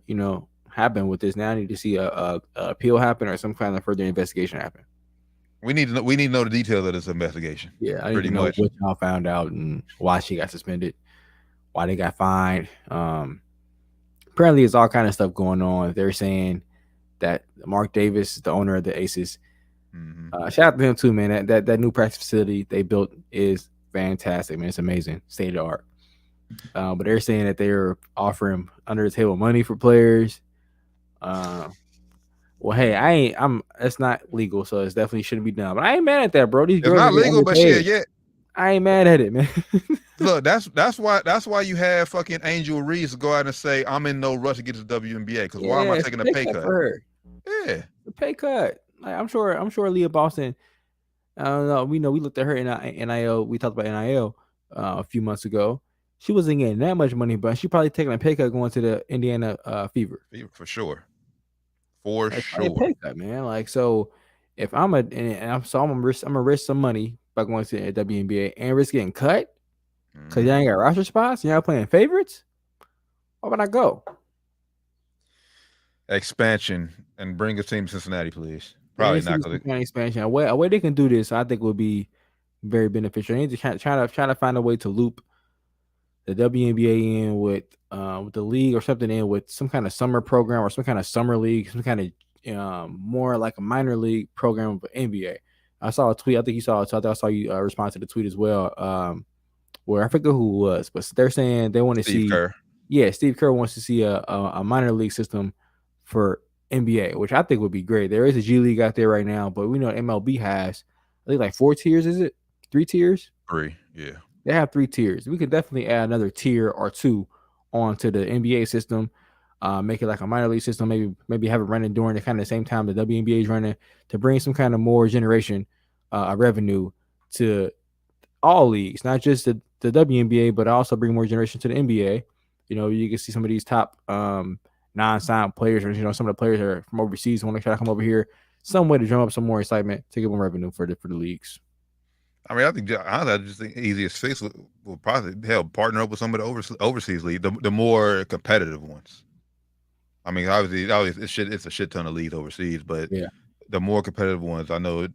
happen with this. Now I need to see a appeal happen or some kind of further investigation happen. We need to know the details of this investigation. Yeah, I need to know what y'all found out and why she got suspended, why they got fined. Apparently, there's all kind of stuff going on. They're saying that Mark Davis, the owner of the Aces, shout out to him too, man. That new practice facility they built is fantastic, man. It's amazing, state of the art. But they're saying that they're offering under the table money for players. Well, hey, that's not legal, so it's definitely shouldn't be done. But I ain't mad at that, bro. These It's girls are not getting legal, but shit, underpaid. yeah. I ain't mad at it, man. Look, that's why you have fucking Angel Reese go out and say I'm in no rush to get to the WNBA because why am I it's taking a pay cut? for her. Yeah, The pay cut. Like, I'm sure Leah Boston. I don't know. We looked at her in NIL. We talked about NIL a few months ago. She wasn't getting that much money, but she probably taking a pay cut going to the Indiana Fever. for sure, for Like, sure. a pay cut, man. Like, so if I'm I'm gonna risk some money by going to the WNBA and risk getting cut because you ain't got roster spots. You're not playing favorites. Why would I go? Expansion and bring a team to Cincinnati, please. Probably not because expansion. A way they can do this, I think, would be very beneficial. They need to try to find a way to loop the WNBA in with the league or something in with some kind of summer program or some kind of summer league, some kind of more like a minor league program for NBA. I saw a tweet. I think you saw it. I saw you respond to the tweet as well. Where I forget who it was, but they're saying they want to see. Kerr. Yeah, Steve Kerr wants to see a minor league system for NBA, which I think would be great. There is a G League out there right now, but we know MLB has, I think, like 4 tiers. Is it 3 tiers? 3, yeah. They have 3 tiers. We could definitely add another tier or 2 onto the NBA system. Make it like a minor league system. Maybe have it running during the kind of same time the WNBA is running to bring some kind of more generation revenue to all leagues, not just the WNBA, but also bring more generation to the NBA. You know, you can see some of these top non-signed players, or some of the players that are from overseas want to try to come over here. Some way to drum up some more excitement to get more revenue for the leagues. I mean, I think just the easiest fix will probably help partner up with some of the overseas leagues, the more competitive ones. I mean, obviously, it's a shit ton of leagues overseas, but the more competitive ones, I know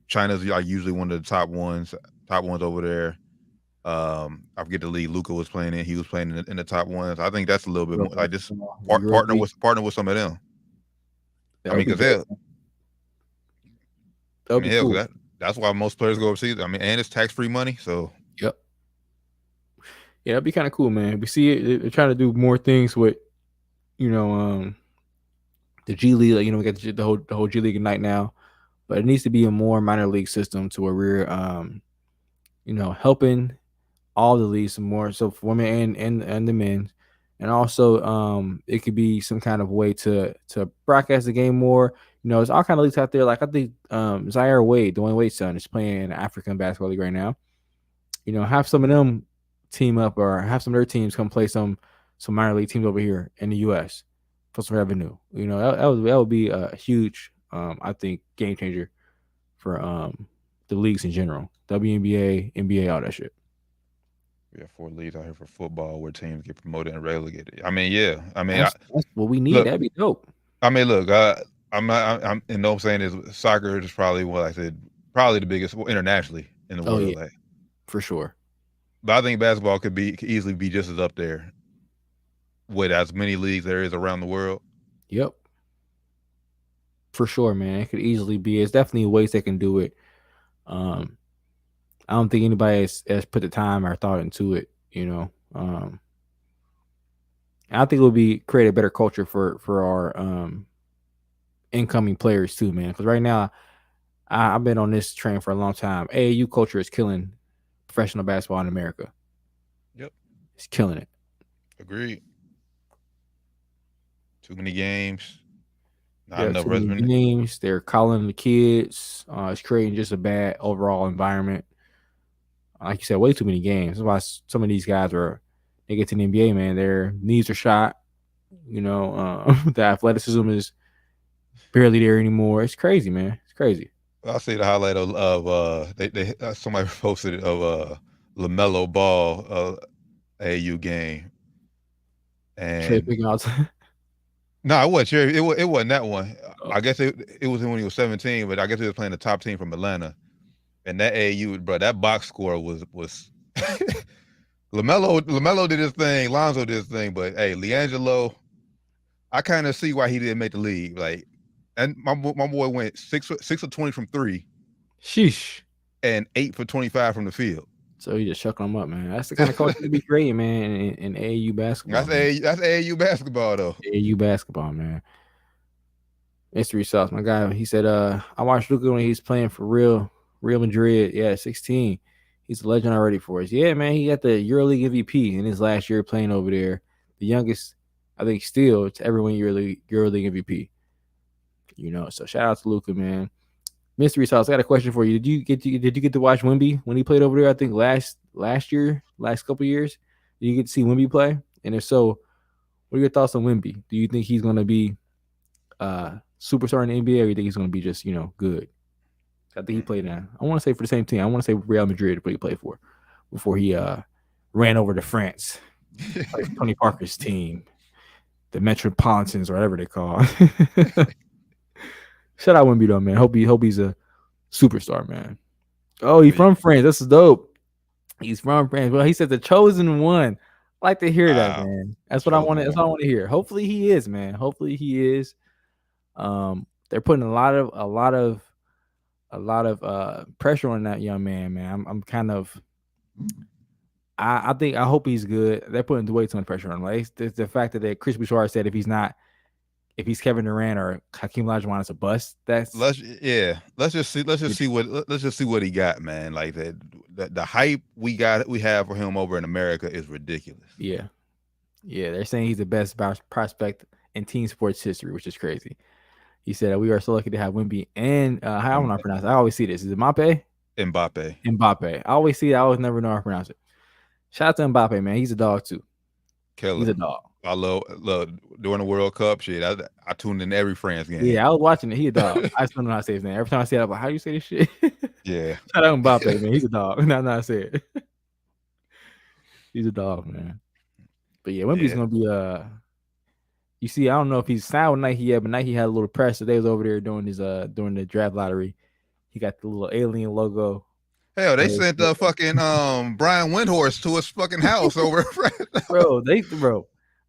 China's usually one of the top ones over there. I forget the league Luka was playing in. He was playing in the top ones. I think that's a little bit more like just partner with some of them. I mean, because cool. That's why most players go overseas. I mean, and it's tax-free money, so yep. Yeah, that'd be kind of cool, man. We see it. They're trying to do more things with, the G League. Like, we got the whole G League Ignite now, but it needs to be a more minor league system to where we're, helping all the leagues more, so for women and the men, and also it could be some kind of way to broadcast the game more. There's all kind of leagues out there. Like I think Zaire Wade, Dwayne Wade's son, is playing in the African basketball league right now. Have some of them team up or have some of their teams come play some minor league teams over here in the U.S. for some revenue. That would be a huge, I think, game changer for the leagues in general. WNBA, NBA, all that shit. We have 4 leagues out here for football where teams get promoted and relegated. I mean, yeah. I mean, that's what we need. Look, that'd be dope. I mean, look, I'm saying is soccer is probably what I said, probably the biggest internationally in the world. Yeah, like, for sure. But I think basketball could easily be just as up there with as many leagues there is around the world. Yep. For sure, man. It could easily be. It's definitely ways they can do it. I don't think anybody has put the time or thought into it, I think it would create a better culture for our incoming players too, man. Because right now, I've been on this train for a long time. AAU culture is killing professional basketball in America. Yep, it's killing it. Agreed. Too many games. Not enough resume games. They're calling the kids. It's creating just a bad overall environment. Like you said, way too many games. That's why some of these guys they get to the NBA, man, their knees are shot. The athleticism is barely there anymore. It's crazy, man. It's crazy. I see the highlight of they somebody posted it of LaMelo Ball AU game, and no, it wasn't. It wasn't that one. Oh. I guess it was when he was 17, but I guess he was playing the top team from Atlanta. And that AAU, bro, that box score was LaMelo did his thing, Lonzo did his thing, but hey, LiAngelo, I kind of see why he didn't make the league. Like, and my boy went 6 of 20 from 3. Sheesh. And 8 for 25 from the field. So he just shucking them up, man. That's the kind of culture to be creating, man, in AAU basketball. That's AAU basketball though. AAU basketball, man. Mystery sauce, my guy. He said, I watched Luka when he's playing for Real Madrid. Yeah, 16. He's a legend already for us. Yeah, man. He got the EuroLeague MVP in his last year playing over there. The youngest, I think, still to ever win EuroLeague MVP. You know, so shout out to Luka, man. Mystery sauce. I got a question for you. Did you get to watch Wemby when he played over there? I think last couple years. Did you get to see Wemby play? And if so, what are your thoughts on Wemby? Do you think he's going to be superstar in the NBA, or you think he's going to be just good? I think he played in. I want to say for the same team. I want to say Real Madrid, what he played for before he ran over to France, like Tony Parker's team, the Metropolitans or whatever they call. Shout out Wemby though, man. Hope he's a superstar, man. Oh, he's from France. That's dope. He's from France. Well, he said the chosen one. I like to hear that, man. That's what I want. That's what I want to hear. Hopefully he is, man. Hopefully he is. They're putting a lot of pressure on that young man, man. I'm kind of. I hope he's good. They're putting way too much pressure on him. Like the fact that Chris Bouchard said if he's Kevin Durant or Hakeem Olajuwon, it's a bust. Let's just see what he got, man. Like the hype we have for him over in America is ridiculous. Yeah. They're saying he's the best prospect in team sports history, which is crazy. He said we are so lucky to have Wemby and how am I pronounce it? I always see this. Is it Mbappe? Mbappe. I always see it. I always never know how to pronounce it. Shout out to Mbappe, man. He's a dog too. Killer. He's a dog. I love during the World Cup shit. I tuned in every France game. Yeah, I was watching it. He a dog. I just don't know how to say his name. Every time I say it, I'm like, how do you say this shit? Yeah. Shout out Mbappe, man. He's a dog. No, I say it. He's a dog, man. But yeah, Wemby's gonna be you see, I don't know if he's signed with Nike yet, but Nike had a little press. So they was over there doing his during the draft lottery. He got the little alien logo. Hell, they sent fucking Brian Windhorst to his fucking house over. bro.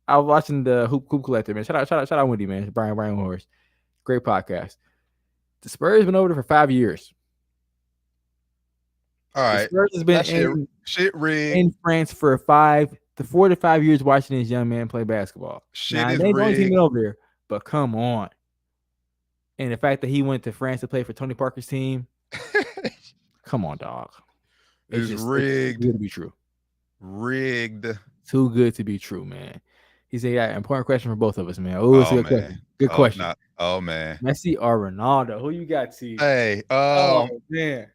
I was watching the Hoop Collector, man. Shout out Wendy, man. Brian Windhorst. Great podcast. The Spurs been over there for 5 years. All right. The Spurs has been shit rigged in France for 4 to 5 years watching this young man play basketball. Shit is they don't rigged. team over there, but come on. And the fact that he went to France to play for Tony Parker's team, come on, dog. It's rigged. It's too good to be true. Rigged. Too good to be true, man. He said, "Yeah, important question for both of us, man." Oh, it's a good question. Good question. Man. Messi or Ronaldo? Who you got, T? Hey, oh man.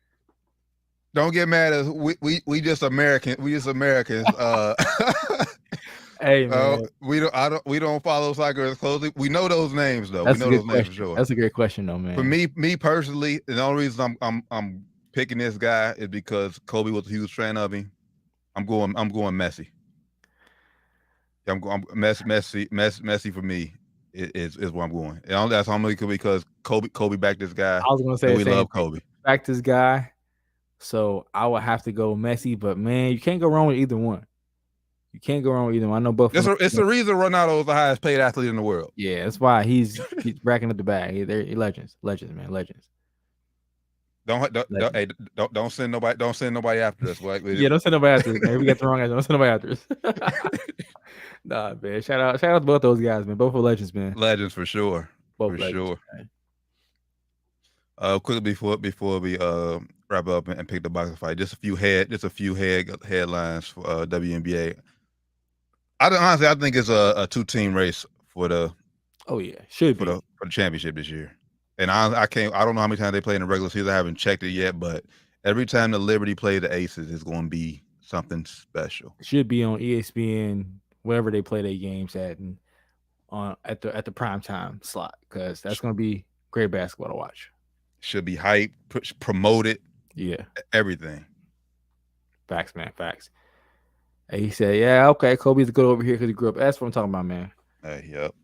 Don't get mad at us. We just American. We just Americans. Hey man, we don't follow soccer as closely. We know those names though. That's we know those names for sure. That's a great question though, man. For me personally, the only reason I'm picking this guy is because Kobe was a huge fan of him. I'm going Messi. I'm Messi for me is where I'm going. And that's only because Kobe backed this guy. I was gonna say we love Kobe. Backed this guy. So I would have to go Messi, but man, you can't go wrong with either one. You can't go wrong with either one. I know both. It's the reason Ronaldo is the highest paid athlete in the world. Yeah, that's why he's racking up the bag. They're legends, man, legends. Don't send nobody after us. Like, yeah, don't send nobody after us, man. We got the wrong guys. Don't send nobody after us. Nah, man. Shout out to both those guys, man. Both are legends, man. Legends for sure. Both for legends, sure. Quickly before we wrap up and pick the boxing fight, just a few headlines for WNBA. I think it's a 2-team race for the. Oh yeah, should be for the championship this year. And I don't know how many times they play in the regular season. I haven't checked it yet, but every time the Liberty play the Aces, it's going to be something special. It should be on ESPN, wherever they play their games at, and at the prime time slot, because that's going to be great basketball to watch. Should be hyped, promoted. Yeah, everything. Facts, man, facts. And he said, "Yeah, okay, Kobe's good over here because he grew up." That's what I'm talking about, man. Yep.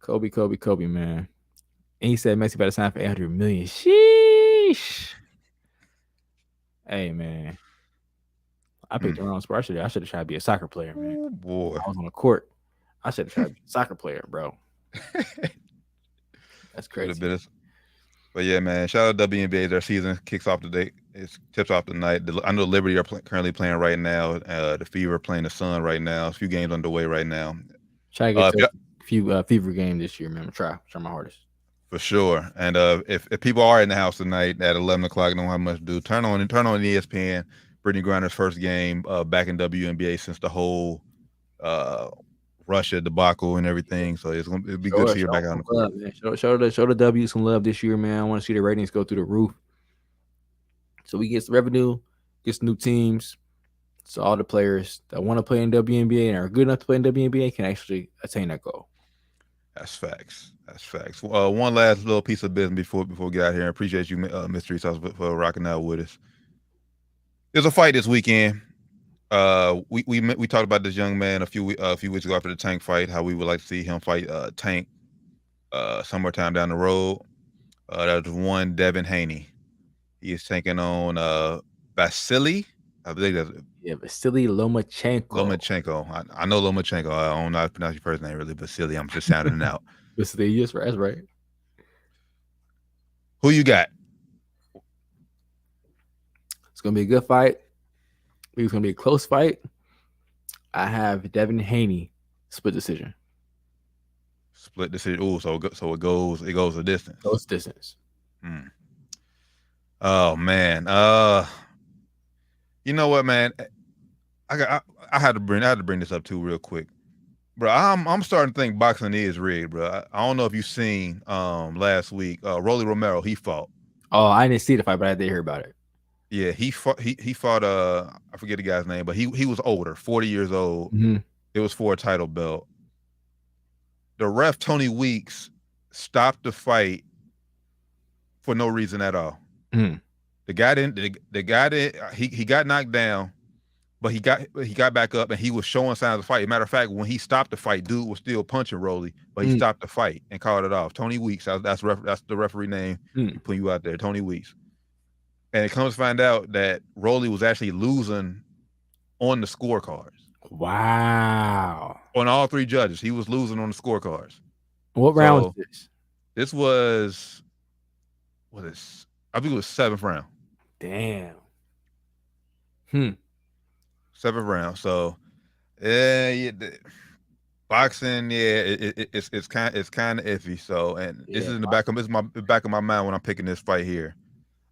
Kobe, man. And he said Messi better sign for $800 million. Sheesh. Hey, man. I picked the wrong sport. I should have tried to be a soccer player, man. Oh, boy. I was on the court. I should have tried to be a soccer player, bro. That's crazy. But yeah, man, shout out to WNBA. Their season kicks off today. It tips off tonight. I know Liberty are currently playing right now. The Fever are playing the Sun right now. A few games underway right now. Try to get to a few Fever games this year, man. Try my hardest. For sure. And if people are in the house tonight at 11 o'clock, don't have much to do, turn on ESPN. Brittany Griner's first game back in WNBA since the whole Russia debacle and everything. So it'll be good to see her back out on the court. Show the W some love this year, man. I want to see the ratings go through the roof. So we get some revenue, get some new teams. So all the players that want to play in WNBA and are good enough to play in WNBA can actually attain that goal. That's facts. That's facts. One last little piece of business before we get out here. I appreciate you, Mystery Sauce, for rocking out with us. There's a fight this weekend. We talked about this young man a few weeks ago after the Tank fight, how we would like to see him fight Tank summertime down the road. That was one Devin Haney. He is taking on Vasily. I believe that's Vasily Lomachenko. Lomachenko. I know Lomachenko. I don't know how to pronounce your first name really, Vasily. I'm just sounding it out. Vasily, that's right. Who you got? It's gonna be a good fight. It's gonna be a close fight. I have Devin Haney split decision. Split decision. Ooh, so it goes a distance. Goes distance. Oh man. You know what, man? I had to bring this up too real quick, bro. I'm starting to think boxing is rigged, bro. I don't know if you seen last week Rolly Romero, he fought. Oh, I didn't see the fight, but I did hear about it. Yeah, he fought I forget the guy's name, but he was older, 40 years old. Mm-hmm. It was for a title belt. The ref Tony Weeks stopped the fight for no reason at all. Mm. The guy didn't. He got knocked down, but he got back up and he was showing signs of fight. Matter of fact, when he stopped the fight, dude was still punching Rolly, but he stopped the fight and called it off. Tony Weeks, that's the referee name. Putting you out there, Tony Weeks. And it comes to find out that Rolly was actually losing on the scorecards. Wow. On all three judges, he was losing on the scorecards. What round was this? This was I think it was 7th round. Damn. 7th round. So, boxing, it's kind of iffy. So, and this is in the back of my mind when I'm picking this fight here.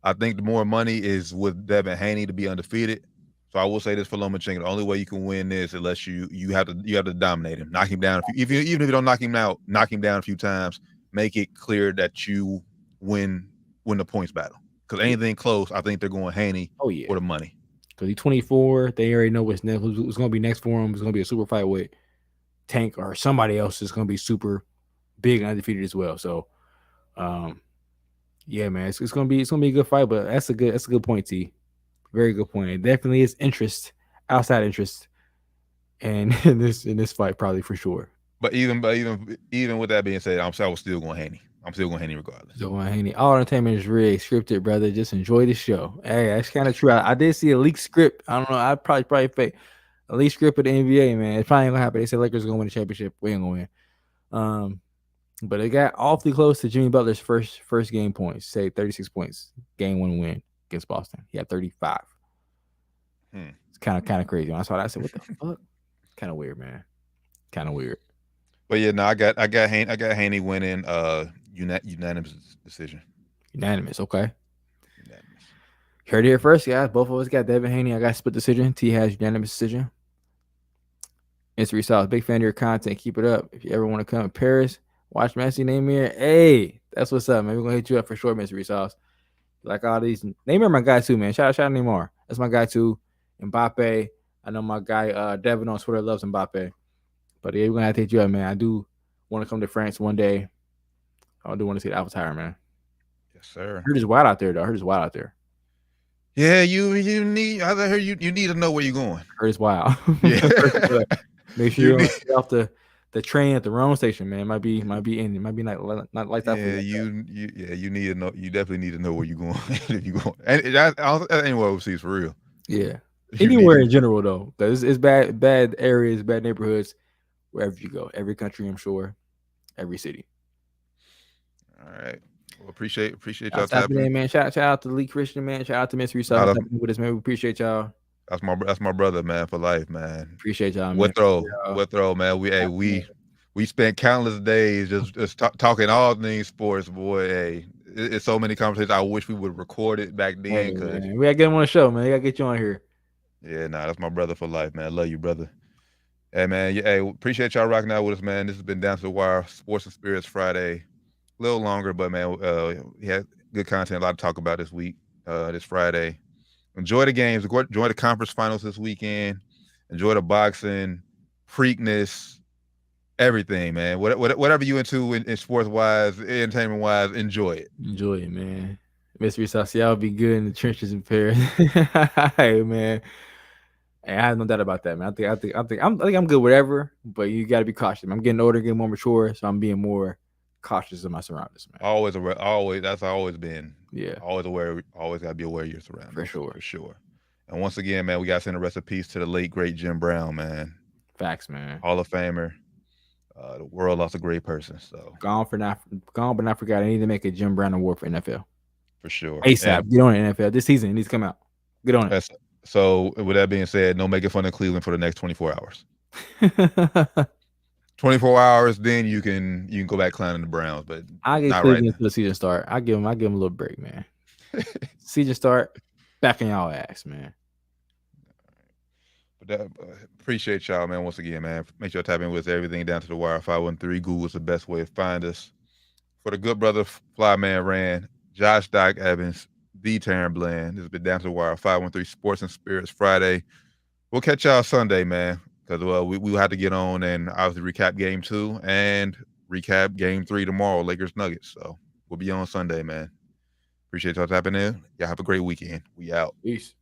I think the more money is with Devin Haney to be undefeated. So I will say this for Lomachenko: the only way you can win this unless you have to dominate him, knock him down. Even if you don't knock him out, knock him down a few times. Make it clear that you win the points battle. Because anything close, I think they're going Haney for the money. Because he's 24, they already know what's next. What's going to be next for him? It's going to be a super fight with Tank or somebody else is going to be super big and undefeated as well. So, yeah, man, it's going to be a good fight. But that's a good point, T. Very good point. It definitely is outside interest, and in this fight, probably for sure. But even with that being said, I was still going Haney. I'm still going Haney regardless. So Haney, all entertainment is rigged, scripted, brother. Just enjoy the show. Hey, that's kind of true. I did see a leaked script. I don't know. I probably fake a leaked script of the NBA, man. It's probably ain't gonna happen. They said Lakers are gonna win the championship. We ain't gonna win. But it got awfully close to Jimmy Butler's first game points. Say 36 points, game 1 win against Boston. He had 35. It's kind of crazy. When I saw that, I said, "What the fuck?" Kind of weird, man. Kind of weird. But yeah, no, I got Haney winning unanimous decision. Unanimous, okay. Unanimous. Heard it here first, guys. Both of us got Devin Haney. I got split decision. T has unanimous decision. Mystery Sauce, big fan of your content. Keep it up. If you ever want to come to Paris, watch Messi, Neymar. Hey, that's what's up, man. We're gonna hit you up for sure, Mystery Sauce. Like all these, Neymar, my guy too, man. Shout out Neymar. That's my guy too. Mbappe. I know my guy Devin on Twitter loves Mbappe. But yeah, we're gonna have to hit you up, man. I do want to come to France one day. I do want to see the Alpha Tower, man. Yes, sir. I heard it's wild out there, though. I heard it's wild out there. Yeah, you need. I heard you need to know where you're going. I heard it's wild. Yeah. Make sure you don't get off the train at the wrong station, man. It might be not like that. Yeah, you need to know. You definitely need to know where you're going if you go. And anywhere overseas for real. Yeah, anywhere in general though. It's bad areas, bad neighborhoods, wherever you go. Every country, I'm sure. Every city. All right. Well, appreciate Y'all y'all tapping tapping in, man. Shout out to Lee Christian, man. Shout out to Mr. Reese Nah, tapping in with us, man. We appreciate y'all. that's my brother, man, for life, man. Appreciate y'all, man. What throw, man. We spent countless days just talking all things sports, boy. Hey, it's so many conversations. I wish we would record it back then. Hey, man. We gotta get him on the show, man. We gotta get you on here. Yeah, that's my brother for life, man. I love you, brother. Hey, man. Yeah, hey, appreciate y'all rocking out with us, man. This has been Down to the Wire Sports and Spirits Friday. A little longer, but man, we had good content, a lot to talk about this week, this Friday. Enjoy the games. Enjoy the conference finals this weekend. Enjoy the boxing, Preakness, everything, man. Whatever you into in sports wise, entertainment wise, enjoy it. Enjoy it, man. Mr. Reese, y'all be good in the trenches in Paris. Hey, man. Hey, I have no doubt about that, man. I think I'm good whatever, but you got to be cautious. I'm getting older, getting more mature, so I'm being more cautious of my surroundings, man. Always. That's always been. Yeah. Always aware. Always got to be aware of your surroundings. For sure. And once again, man, we got to send a rest of peace to the late great Jim Brown, man. Facts, man. Hall of Famer. The world lost a great person. So gone but not forgot. I need to make a Jim Brown award for NFL. For sure. ASAP. Get on it, NFL. This season, it needs to come out. Get on it. So with that being said, no making fun of Cleveland for the next 24 hours. 24 hours, then you can go back clowning the Browns, but I get Cleveland until the season start. I give them a little break, man. Season start, back in y'all ass, man. But appreciate y'all, man. Once again, man. Make sure you tap in with us. Everything Down to the Wire. 513 Google is the best way to find us. For the good brother Flyman Rand, Josh Doc Evans, the Taryn Bland. This has been Down to the Wire. 513 Sports and Spirits Friday. We'll catch y'all Sunday, man. Because we'll have to get on and obviously recap Game 2 and recap Game 3 tomorrow, Lakers Nuggets. So we'll be on Sunday, man. Appreciate y'all tapping in. Y'all have a great weekend. We out. Peace.